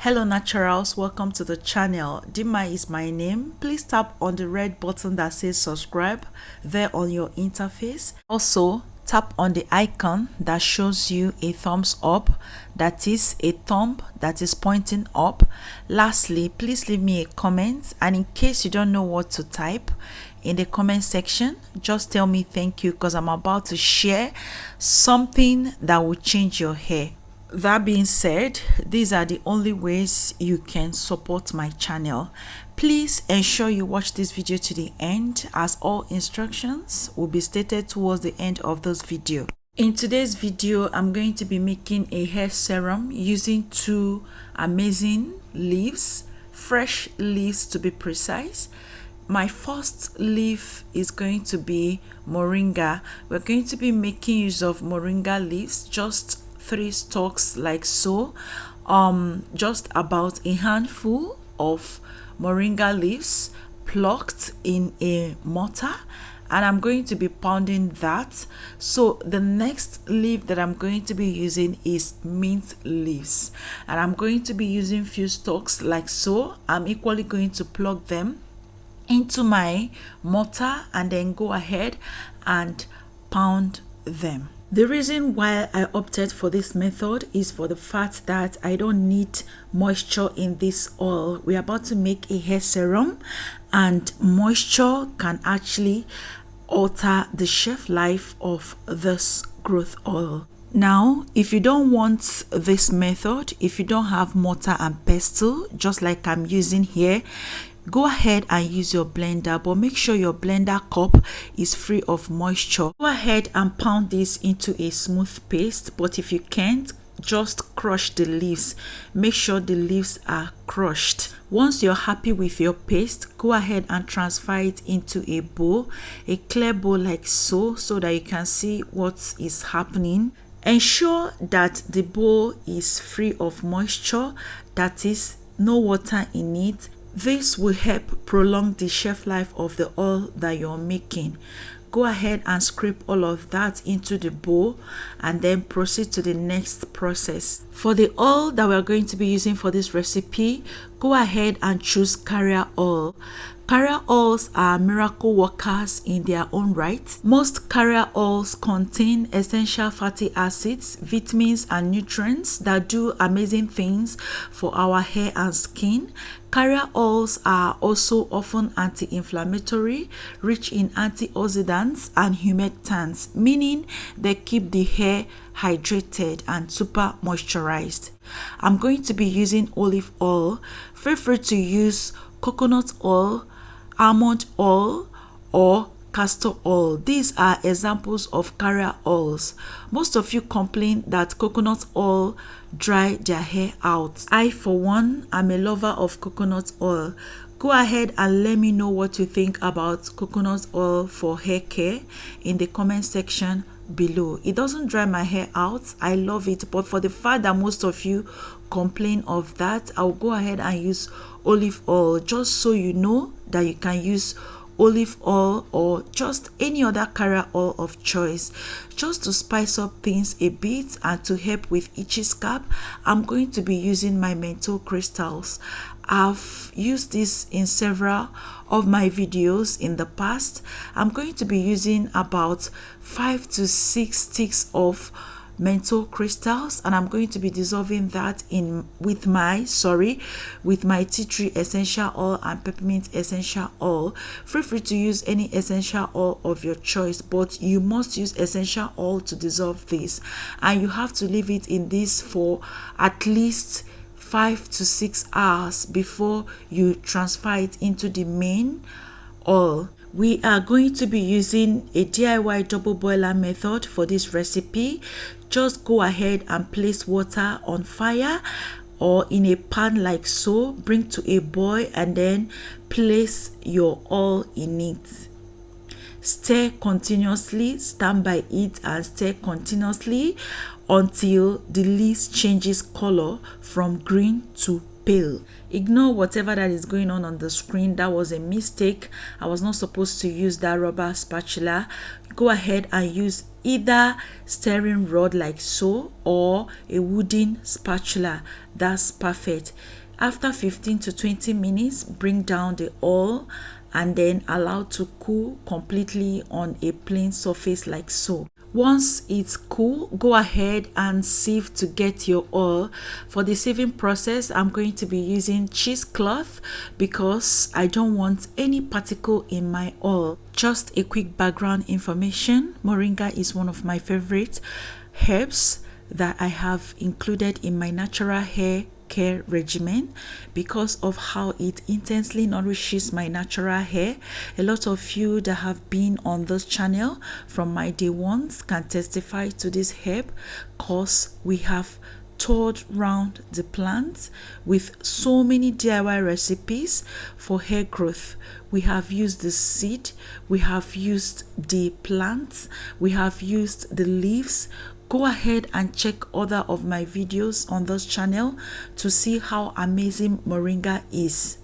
Hello naturals, welcome to the channel. Dima is my name. Please tap on the red button that says subscribe there on your interface. Also tap on the icon that shows you a thumbs up, that is a thumb that is pointing up. Lastly, please leave me a comment, and in case you don't know what to type in the comment section, just tell me thank you, because I'm about to share something that will change your hair. That being said, these are the only ways you can support my channel. Please ensure you watch this video to the end, as all instructions will be stated towards the end of this video. In today's video, I'm going to be making a hair serum using two amazing leaves, fresh leaves to be precise. My first leaf is going to be Moringa. We're going to be making use of Moringa leaves, just 3 stalks like so, just about a handful of Moringa leaves plucked in a mortar, and I'm going to be pounding that. So the next leaf that I'm going to be using is mint leaves, and I'm going to be using few stalks like so. I'm equally going to plug them into my mortar and then go ahead and pound them. The reason why I opted for this method is for the fact that I don't need moisture in this oil. We're about to make a hair serum, and moisture can actually alter the shelf life of this growth oil. Now, if you don't want this method, if you don't have mortar and pestle, just like I'm using here, go ahead and use your blender, but make sure your blender cup is free of moisture. Go ahead and pound this into a smooth paste, but if you can't, just crush the leaves. Make sure the leaves are crushed. Once you're happy with your paste, go ahead and transfer it into a bowl, a clear bowl like so that you can see what is happening. Ensure that the bowl is free of moisture, that is, no water in it. This will help prolong the shelf life of the oil that you're making. Go ahead and scrape all of that into the bowl and then proceed to the next process. For the oil that we're going to be using for this recipe, go ahead and choose carrier oil. Carrier oils are miracle workers in their own right. Most carrier oils contain essential fatty acids, vitamins, and nutrients that do amazing things for our hair and skin. Carrier oils are also often anti-inflammatory, rich in antioxidants and humectants, meaning they keep the hair hydrated and super moisturized. I'm going to be using olive oil. Feel free to use coconut oil, almond oil, or castor oil. These are examples of carrier oils. Most of you complain that coconut oil dry their hair out. I, for one, am a lover of coconut oil. Go ahead and let me know what you think about coconut oil for hair care in the comment section below. It doesn't dry my hair out. I love it, but for the fact that most of you complain of that, I'll go ahead and use olive oil, just so you know that you can use olive oil or just any other carrier oil of choice, just to spice up things a bit and to help with itchy scalp. I'm going to be using my menthol crystals. I've used this in several of my videos in the past. I'm going to be using about 5 to 6 sticks of menthol crystals, and I'm going to be dissolving that in with my tea tree essential oil and peppermint essential oil. Feel free to use any essential oil of your choice, but you must use essential oil to dissolve this, and you have to leave it in this for at least 5 to 6 hours before you transfer it into the main oil. We are going to be using a DIY double boiler method for this recipe. Just go ahead and place water on fire or in a pan like so, bring to a boil, and then place your oil in it. Stir continuously, stand by it and stir continuously until the leaves changes color from green to pale. Ignore whatever that is going on the screen. That was a mistake. I was not supposed to use that rubber spatula. Go ahead and use either stirring rod like so or a wooden spatula. That's perfect. After 15 to 20 minutes, bring down the oil and then allow to cool completely on a plain surface like so. Once it's cool, go ahead and sieve to get your oil. For the sieving process, I'm going to be using cheesecloth because I don't want any particle in my oil. Just a quick background information. Moringa is one of my favorite herbs that I have included in my natural hair care regimen because of how it intensely nourishes my natural hair. A lot of you that have been on this channel from my day ones can testify to this herb because we have toured around the plant with so many DIY recipes for hair growth. We have used the seed, we have used the plants, we have used the leaves. Go ahead and check other of my videos on this channel to see how amazing Moringa is.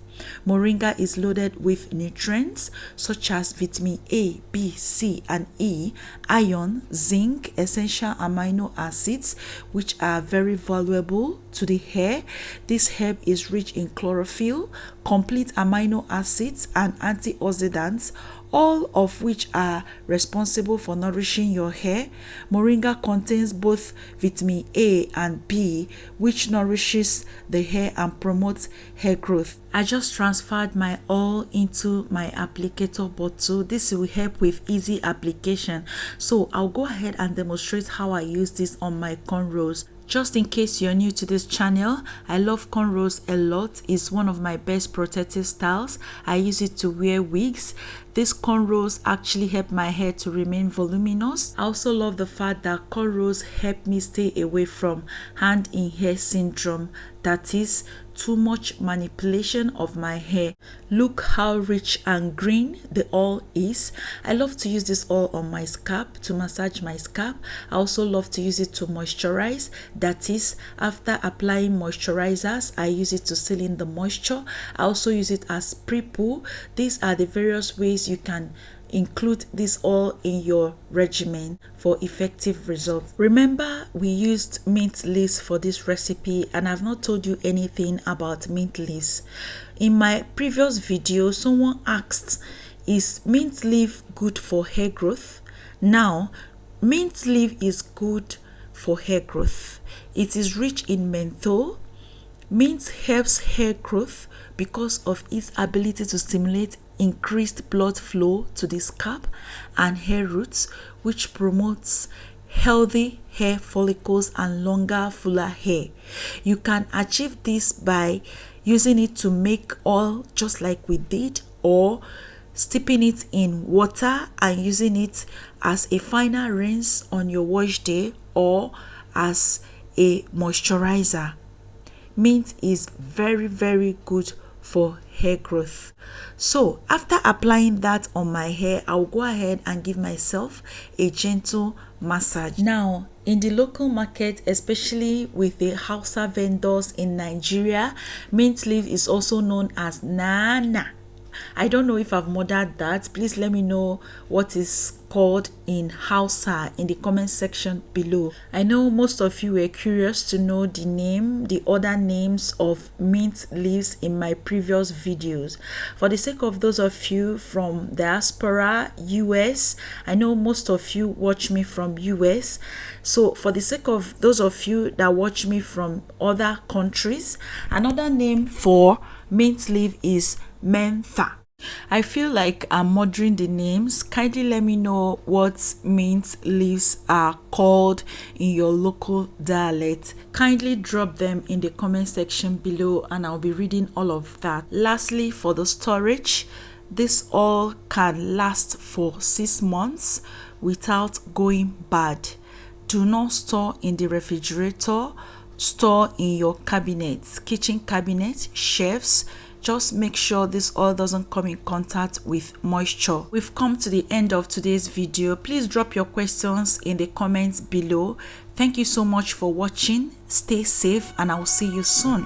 Moringa is loaded with nutrients such as vitamin A, B, C, and E, iron, zinc, essential amino acids, which are very valuable to the hair. This herb is rich in chlorophyll, complete amino acids, and antioxidants, all of which are responsible for nourishing your hair. Moringa contains both vitamin A and B, which nourishes the hair and promotes hair growth. I just transferred my oil into my applicator bottle. This will help with easy application. So I'll go ahead and demonstrate how I use this on my cornrows. Just in case you're new to this channel, I love cornrows a lot. It's one of my best protective styles. I use it to wear wigs. These cornrows actually help my hair to remain voluminous. I also love the fact that cornrows help me stay away from hand in hair syndrome, that is too much manipulation of my hair. Look how rich and green the oil is. I love to use this oil on my scalp to massage my scalp. I also love to use it to moisturize, that is after applying moisturizers I use it to seal in the moisture. I also use it as pre-poo. These are the various ways you can include this oil in your regimen for effective results. Remember, we used mint leaves for this recipe and I've not told you anything about mint leaves. In my previous video, someone asked, is mint leaf good for hair growth? Now, mint leaf is good for hair growth. It is rich in menthol. Mint helps hair growth because of its ability to stimulate increased blood flow to the scalp and hair roots, which promotes healthy hair follicles and longer, fuller hair. You can achieve this by using it to make oil just like we did, or steeping it in water and using it as a final rinse on your wash day or as a moisturizer. Mint is very, very good for hair growth. So after applying that on my hair, I'll go ahead and give myself a gentle massage. Now, in the local market, especially with the Hausa vendors in Nigeria, mint leaf is also known as nana. I don't know if I've murdered that. Please let me know what is called in Hausa in the comment section below. I know most of you were curious to know the other names of mint leaves in my previous videos. For the sake of those of you from diaspora, US, I know most of you watch me from US. So for the sake of those of you that watch me from other countries, another name for mint leaf is Menthol. I feel like I'm murdering the names. Kindly let me know what mint leaves are called in your local dialect. Kindly drop them in the comment section below and I'll be reading all of that. Lastly, for the storage, this oil can last for 6 months without going bad. Do not store in the refrigerator. Store in your cabinets, kitchen cabinets, shelves. Just make sure this oil doesn't come in contact with moisture. We've come to the end of today's video. Please drop your questions in the comments below. Thank you so much for watching. Stay safe and I will see you soon.